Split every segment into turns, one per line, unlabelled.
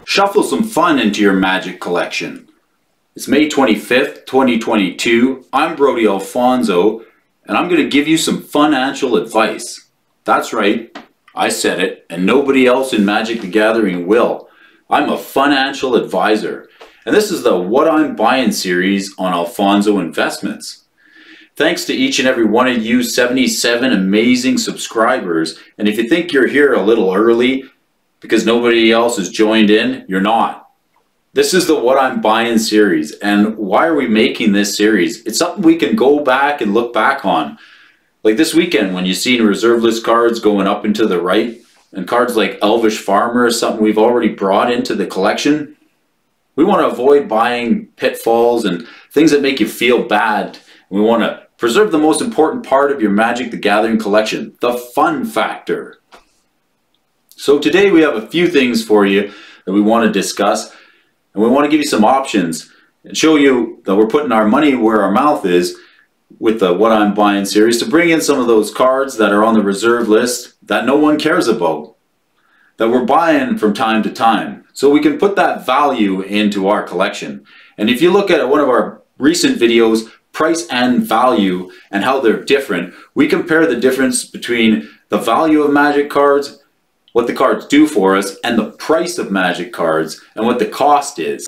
Shuffle some fun into your Magic collection. It's May 25th, 2022. I'm Brody Alfonso, and I'm going to give you some financial advice. That's right, I said it, and nobody else in Magic the Gathering will. I'm a financial advisor, and this is the What I'm Buying series on AlphonsoInvestments. Thanks to each and every one of you 77 amazing subscribers, and if you think you're here a little early because nobody else has joined in, you're not. This is the What I'm Buying series, and why are we making this series? It's something we can go back and look back on. Like this weekend when you've seen reserve list cards going up and to the right, and cards like Elvish Farmer is something we've already brought into the collection. We want to avoid buying pitfalls and things that make you feel bad. We want to preserve the most important part of your Magic the Gathering collection, the fun factor. So today we have a few things for you that we want to discuss. And we want to give you some options and show you that we're putting our money where our mouth is with the What I'm Buying series to bring in some of those cards that are on the reserve list that no one cares about, that we're buying from time to time. So we can put that value into our collection. And if you look at one of our recent videos, price and value and how they're different, we compare the difference between the value of Magic cards, what the cards do for us, and the price of Magic cards and what the cost is.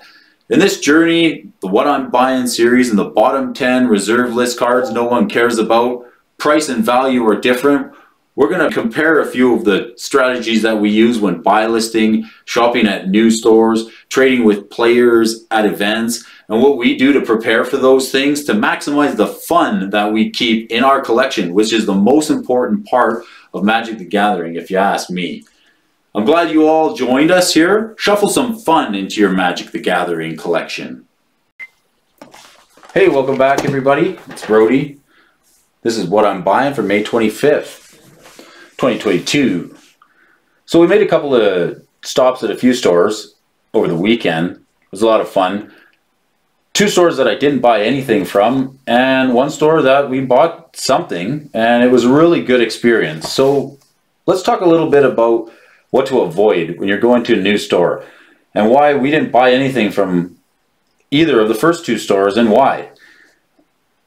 In this journey, the What I'm Buying series and the bottom 10 reserve list cards no one cares about, price and value are different. We're going to compare a few of the strategies that we use when buy listing, shopping at new stores, trading with players at events, and what we do to prepare for those things to maximize the fun that we keep in our collection, which is the most important part of Magic the Gathering, if you ask me. I'm glad you all joined us here. Shuffle some fun into your Magic the Gathering collection. Hey, welcome back everybody. It's Brody. This is What I'm Buying for May 25th, 2022. So we made a couple of stops at a few stores over the weekend. It was a lot of fun. Two stores that I didn't buy anything from, and one store that we bought something, and it was a really good experience. So let's talk a little bit about what to avoid when you're going to a new store and why we didn't buy anything from either of the first two stores and why.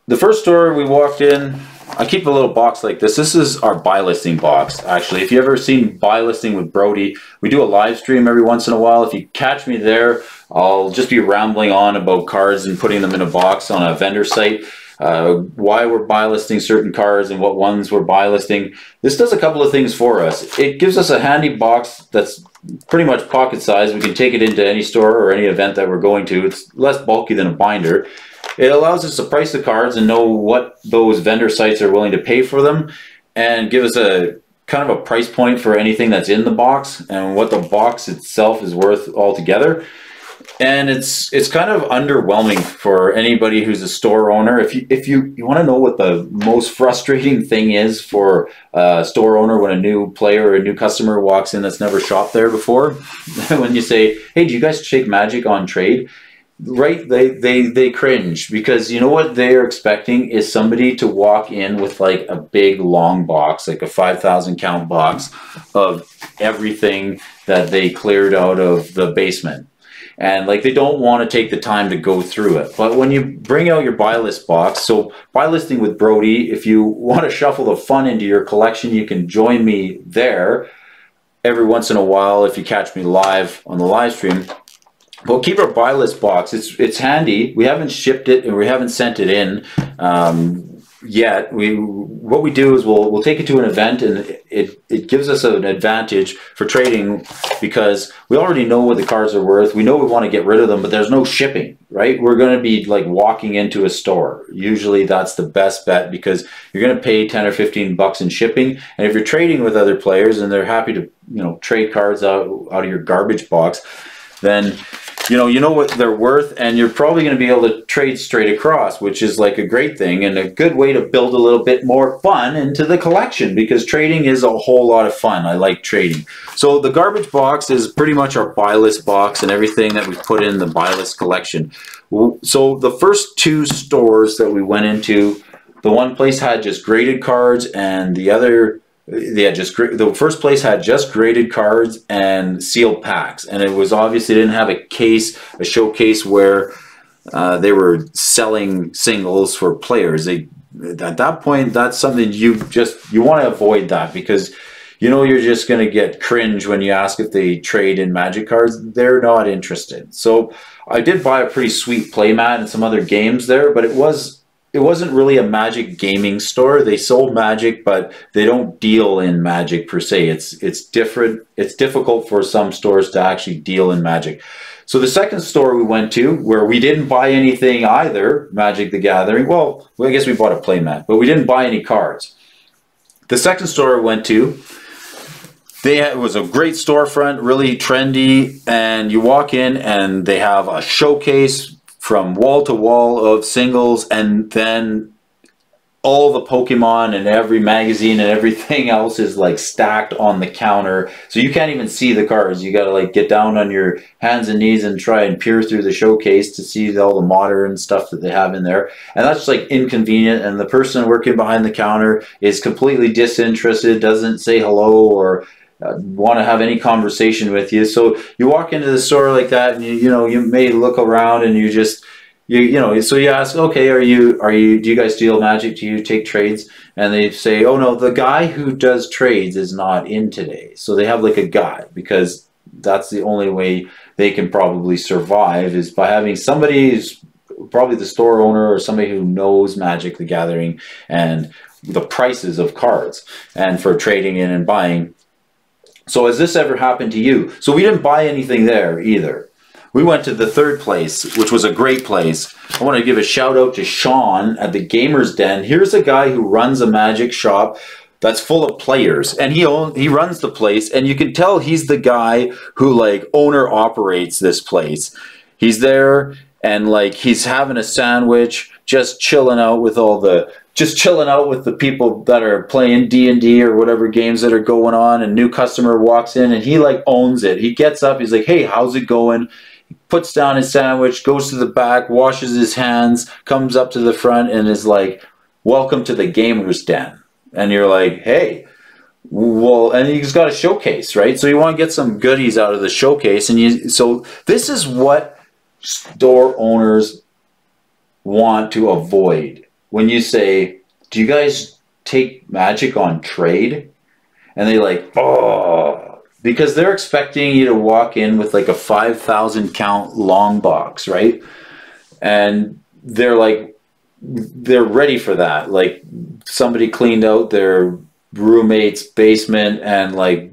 The first store we walked in, I keep a little box like this. This is our buy listing box, actually. If you ever seen Buy Listing with Brody, we do a live stream every once in a while. If you catch me there, I'll just be rambling on about cards and putting them in a box on a vendor site. Why we're buy listing certain cards and what ones we're buy listing. This does a couple of things for us. It gives us a handy box that's pretty much pocket size. We can take it into any store or any event that we're going to. It's less bulky than a binder. It allows us to price the cards and know what those vendor sites are willing to pay for them and give us a kind of a price point for anything that's in the box and what the box itself is worth altogether. And it's kind of underwhelming for anybody who's a store owner. If you want to know what the most frustrating thing is for a store owner when a new player or a new customer walks in that's never shopped there before, when you say, hey, do you guys take Magic on trade? Right, they cringe, because you know what they're expecting is somebody to walk in with like a big long box, like a 5,000 count box of everything that they cleared out of the basement. And like they don't want to take the time to go through it. But when you bring out your buy list box, so Buy Listing with Brody, if you want to shuffle the fun into your collection, you can join me there every once in a while if you catch me live on the live stream. We'll keep our buy list box. It's handy. We haven't shipped it and we haven't sent it in yet. What we do is we'll take it to an event, and it gives us an advantage for trading because we already know what the cards are worth. We know we want to get rid of them, but there's no shipping, right? We're going to be like walking into a store. Usually that's the best bet because you're going to pay 10 or 15 bucks in shipping. And if you're trading with other players and they're happy to, trade cards out of your garbage box, then you know what they're worth, and you're probably going to be able to trade straight across, which is like a great thing and a good way to build a little bit more fun into the collection, because trading is a whole lot of fun. I like trading. So the garbage box is pretty much our buy list box and everything that we put in the buy list collection. So the first two stores that we went into, the one place had just graded cards and the other they had just, the first place had just graded cards and sealed packs, and it was obviously didn't have a case, a showcase where they were selling singles for players. They, at that point, that's something you want to avoid that, because you know you're just going to get cringe when you ask if they trade in Magic cards. They're not interested. So I did buy a pretty sweet playmat and some other games there, but it wasn't really a Magic gaming store. They sold Magic, but they don't deal in Magic per se. It's different. It's difficult for some stores to actually deal in Magic. So the second store we went to, where we didn't buy anything either, Magic the Gathering, well, I guess we bought a playmat, but we didn't buy any cards. The second store we went to, it was a great storefront, really trendy, and you walk in and they have a showcase from wall to wall of singles, and then all the Pokemon and every magazine and everything else is like stacked on the counter. So you can't even see the cards. You got to like get down on your hands and knees and try and peer through the showcase to see all the modern stuff that they have in there. And that's like inconvenient. And the person working behind the counter is completely disinterested, doesn't say hello or want to have any conversation with you. So you walk into the store like that, and you may look around and you just, so you ask, okay, do you guys deal Magic? Do you take trades? And they say, oh no, the guy who does trades is not in today. So they have like a guy, because that's the only way they can probably survive, is by having somebody who's probably the store owner or somebody who knows Magic the Gathering and the prices of cards and for trading in and buying. So has this ever happened to you? So we didn't buy anything there either. We went to the third place, which was a great place. I want to give a shout out to Sean at the Gamers Den. Here's a guy who runs a Magic shop that's full of players, and he runs the place, and you can tell he's the guy who like owner operates this place. He's there and like he's having a sandwich, just chilling out with the people that are playing D&D or whatever games that are going on, and new customer walks in and he like owns it. He gets up, he's like, hey, how's it going? He puts down his sandwich, goes to the back, washes his hands, comes up to the front and is like, welcome to the Gamers Den. And you're like, hey, well, and he's got a showcase, right? So you want to get some goodies out of the showcase. And so this is what store owners want to avoid. When you say, do you guys take Magic on trade? And they like, oh, because they're expecting you to walk in with like a 5,000 count long box, right? And they're like, they're ready for that. Like somebody cleaned out their roommate's basement and like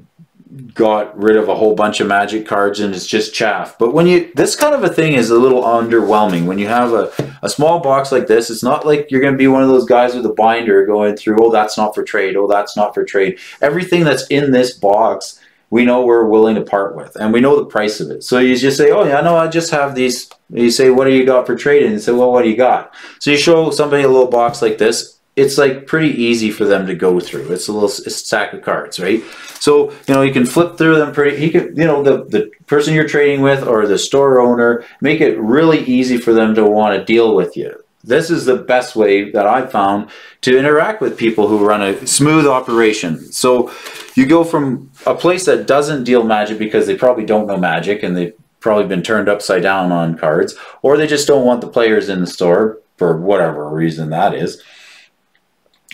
got rid of a whole bunch of Magic cards and it's just chaff. But when this kind of a thing is a little underwhelming. When you have a small box like this, it's not like you're going to be one of those guys with a binder going through, oh, that's not for trade, oh, that's not for trade. Everything that's in this box, we know we're willing to part with, and we know the price of it. So you just say, oh yeah, no, I just have these. You say, what do you got for trade? And you say, well, what do you got? So you show somebody a little box like this. It's like pretty easy for them to go through. It's a stack of cards, right? So, you can flip through them pretty, the person you're trading with or the store owner, make it really easy for them to want to deal with you. This is the best way that I've found to interact with people who run a smooth operation. So you go from a place that doesn't deal Magic because they probably don't know Magic and they've probably been turned upside down on cards, or they just don't want the players in the store for whatever reason that is.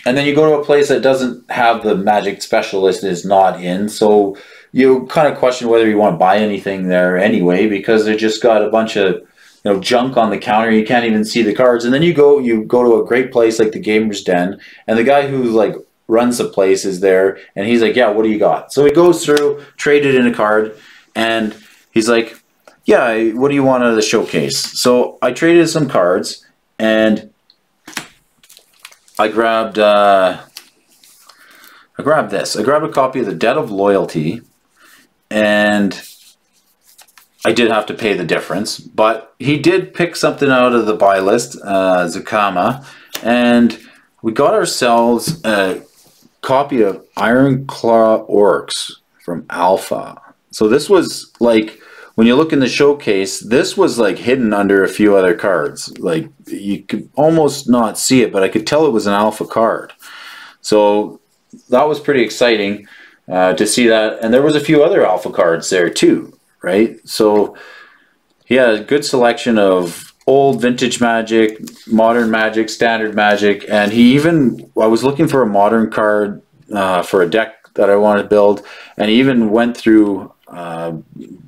And then you go to a place that doesn't have the Magic specialist, is not in. So you kind of question whether you want to buy anything there anyway, because they just got a bunch of junk on the counter. You can't even see the cards. And then you go to a great place like the Gamers Den, and the guy who like runs the place is there, and he's like, yeah, what do you got? So he goes through, traded in a card, and he's like, yeah, what do you want out of the showcase? So I traded some cards, and I grabbed this. I grabbed a copy of The Debt of Loyalty, and I did have to pay the difference, but he did pick something out of the buy list, Zakama, and we got ourselves a copy of Ironclaw Orcs from Alpha. So this was like, when you look in the showcase, this was like hidden under a few other cards. Like you could almost not see it, but I could tell it was an Alpha card. So that was pretty exciting to see that. And there was a few other alpha cards there too, right? So he had a good selection of old vintage Magic, modern Magic, standard Magic, and he even, I was looking for a modern card for a deck that I wanted to build, and he even went through a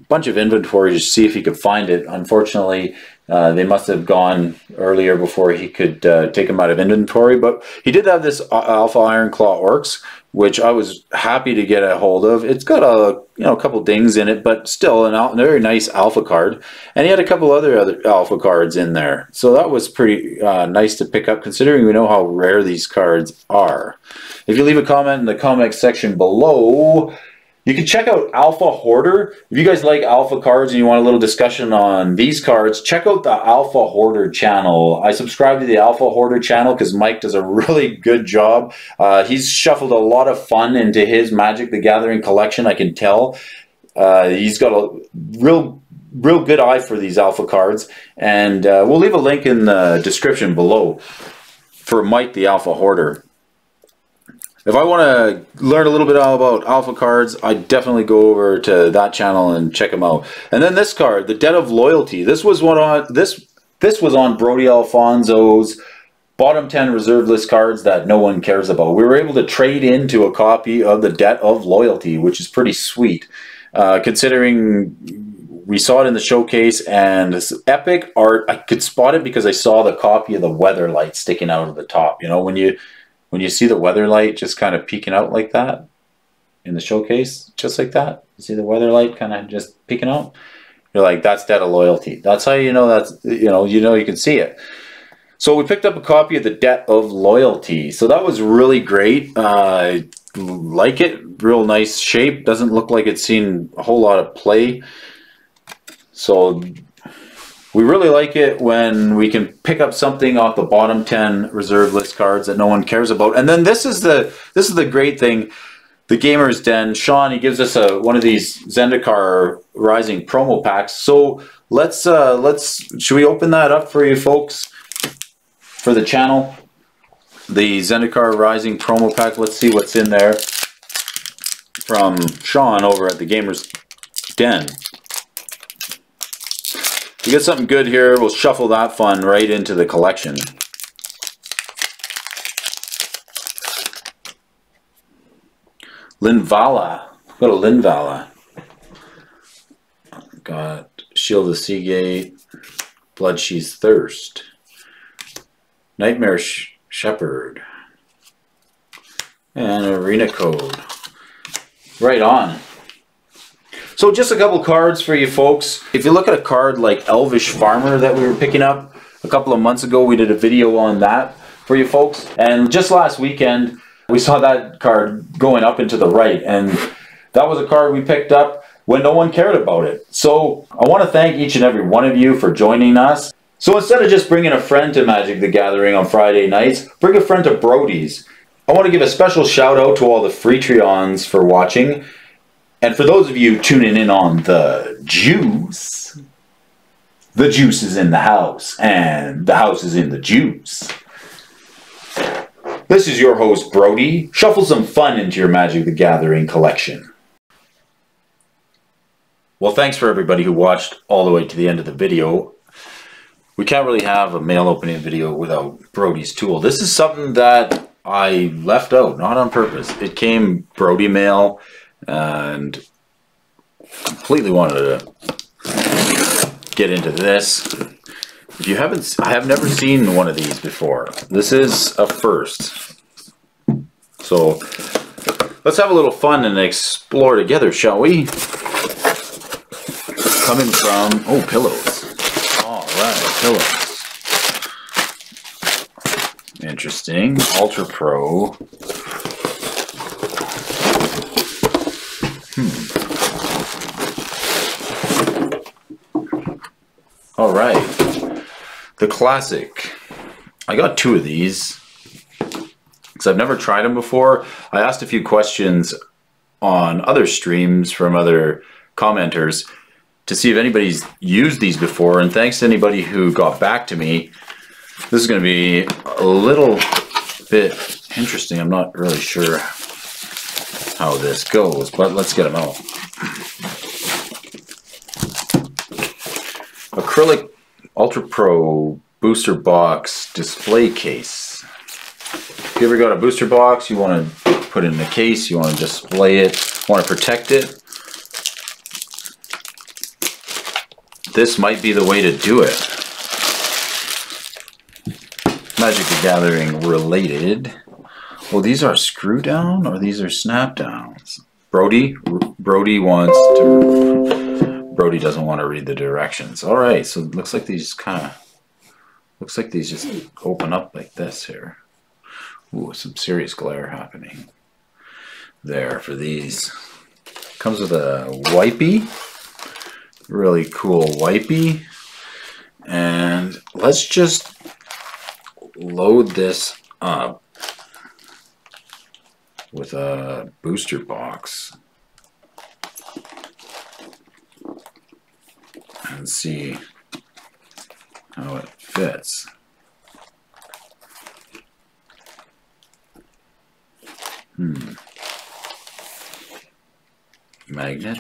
bunch of inventory to see if he could find it. Unfortunately, they must have gone earlier before he could take them out of inventory, but he did have this Alpha Ironclaw Orcs, which I was happy to get a hold of. It's got a couple dings in it, but still a very nice alpha card. And he had a couple other alpha cards in there, so that was pretty nice to pick up, considering we know how rare these cards are. If you leave a comment in the comment section below, you can check out Alpha Hoarder. If you guys like alpha cards and you want a little discussion on these cards, check out the Alpha Hoarder channel. I subscribe to the Alpha Hoarder channel because Mike does a really good job. He's shuffled a lot of fun into his Magic the Gathering collection, I can tell. He's got a real good eye for these alpha cards. And we'll leave a link in the description below for Mike the Alpha Hoarder. If I want to learn a little bit about alpha cards, I definitely go over to that channel and check them out. And then this card, the Debt of Loyalty. This was this was on Brody Alphonso's bottom 10 reserve list cards that no one cares about. We were able to trade into a copy of the Debt of Loyalty, which is pretty sweet, considering we saw it in the showcase, and this epic art. I could spot it because I saw the copy of the Weatherlight sticking out of the top. You know, when you see the Weatherlight just kind of peeking out like that in the showcase, just like that. You see the Weatherlight kind of just peeking out? You're like, that's Debt of Loyalty. That's how you know that's, you can see it. So we picked up a copy of the Debt of Loyalty. So that was really great. I like it. Real nice shape. Doesn't look like it's seen a whole lot of play. So we really like it when we can pick up something off the bottom 10 reserve list cards that no one cares about. And then this is the great thing. The Gamer's Den, Sean, he gives us one of these Zendikar Rising promo packs. So should we open that up for you folks for the channel? The Zendikar Rising promo pack. Let's see what's in there from Sean over at the Gamer's Den. We get something good here. We'll shuffle that fun right into the collection. Linvala. Got a Linvala. Got Shield of Seagate. Bloodsheath's Thirst. Nightmare Shepherd. And Arena Code. Right on. So just a couple cards for you folks. If you look at a card like Elvish Farmer that we were picking up a couple of months ago, we did a video on that for you folks. And just last weekend, we saw that card going up into the right. And that was a card we picked up when no one cared about it. So I want to thank each and every one of you for joining us. So instead of just bringing a friend to Magic the Gathering on Friday nights, bring a friend to Brody's. I want to give a special shout out to all the Freetreons for watching. And for those of you tuning in on the juice is in the house, and the house is in the juice. This is your host, Brody. Shuffle some fun into your Magic the Gathering collection. Well, thanks for everybody who watched all the way to the end of the video. We can't really have a mail opening video without Brody's tool. This is something that I left out, not on purpose. It came Brody mail, and completely wanted to get into this. If you haven't, I have never seen one of these before. This is a first. So let's have a little fun and explore together, shall we? Coming from, oh, pillows. All right, pillows. Interesting. Ultra Pro. All right, the classic. I got two of these because I've never tried them before. I asked a few questions on other streams from other commenters to see if anybody's used these before, and thanks to anybody who got back to me. This is going to be a little bit interesting. I'm not really sure how this goes, but let's get them out. Acrylic Ultra Pro booster box display case. If you ever got a booster box, you want to put it in a case, you want to display it, want to protect it, this might be the way to do it. Magic the Gathering related. Well, these are screw down or these are snap downs? Brody doesn't want to read the directions. All right, so it looks like these just open up like this here. Ooh, some serious glare happening there for these. Comes with a wipey, really cool wipey, and let's just load this up with a booster box and see how it fits. Magnet.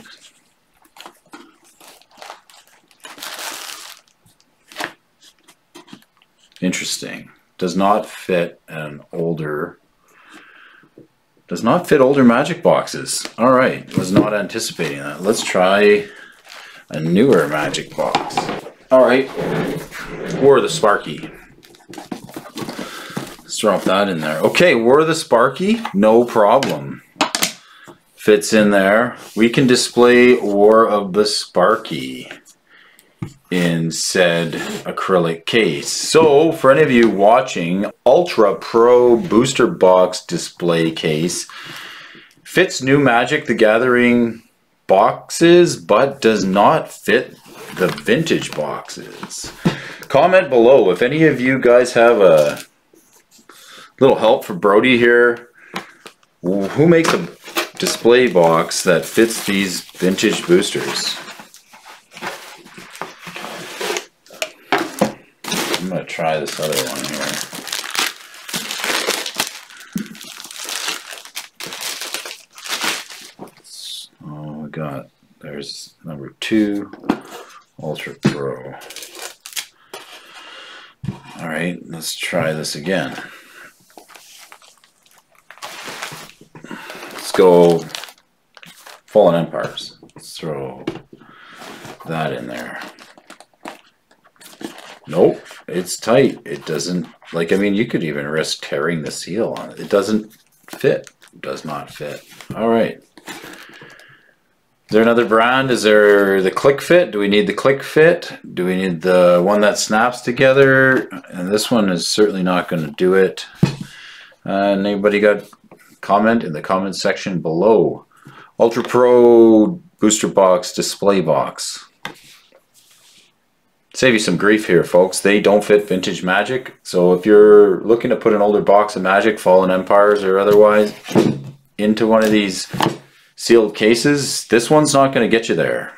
Interesting. Does not fit older Magic boxes. All right, was not anticipating that. Let's try a newer Magic box. All right, War of the Sparky. Let's drop that in there. Okay, War of the Sparky, no problem. Fits in there. We can display War of the Sparky in said acrylic case. So for any of you watching, Ultra Pro booster box display case fits new Magic the Gathering boxes but does not fit the vintage boxes. Comment below if any of you guys have a little help for Brody here. Who makes a display box that fits these vintage boosters? I'm going to try this other one here. Oh, we got, there's number 2, Ultra Pro. All right, let's try this again. Let's go Fallen Empires. Let's throw that in there. Nope, it's tight. It doesn't, like, I mean, you could even risk tearing the seal on it. It doesn't fit. It does not fit. All right. Is there another brand? Is there the Click Fit? Do we need the Click Fit? Do we need the one that snaps together? And this one is certainly not going to do it. Anybody got comment in the comment section below? Ultra Pro booster box display box. Save you some grief here, folks. They don't fit vintage Magic. So if you're looking to put an older box of Magic, Fallen Empires or otherwise, into one of these sealed cases, this one's not going to get you there.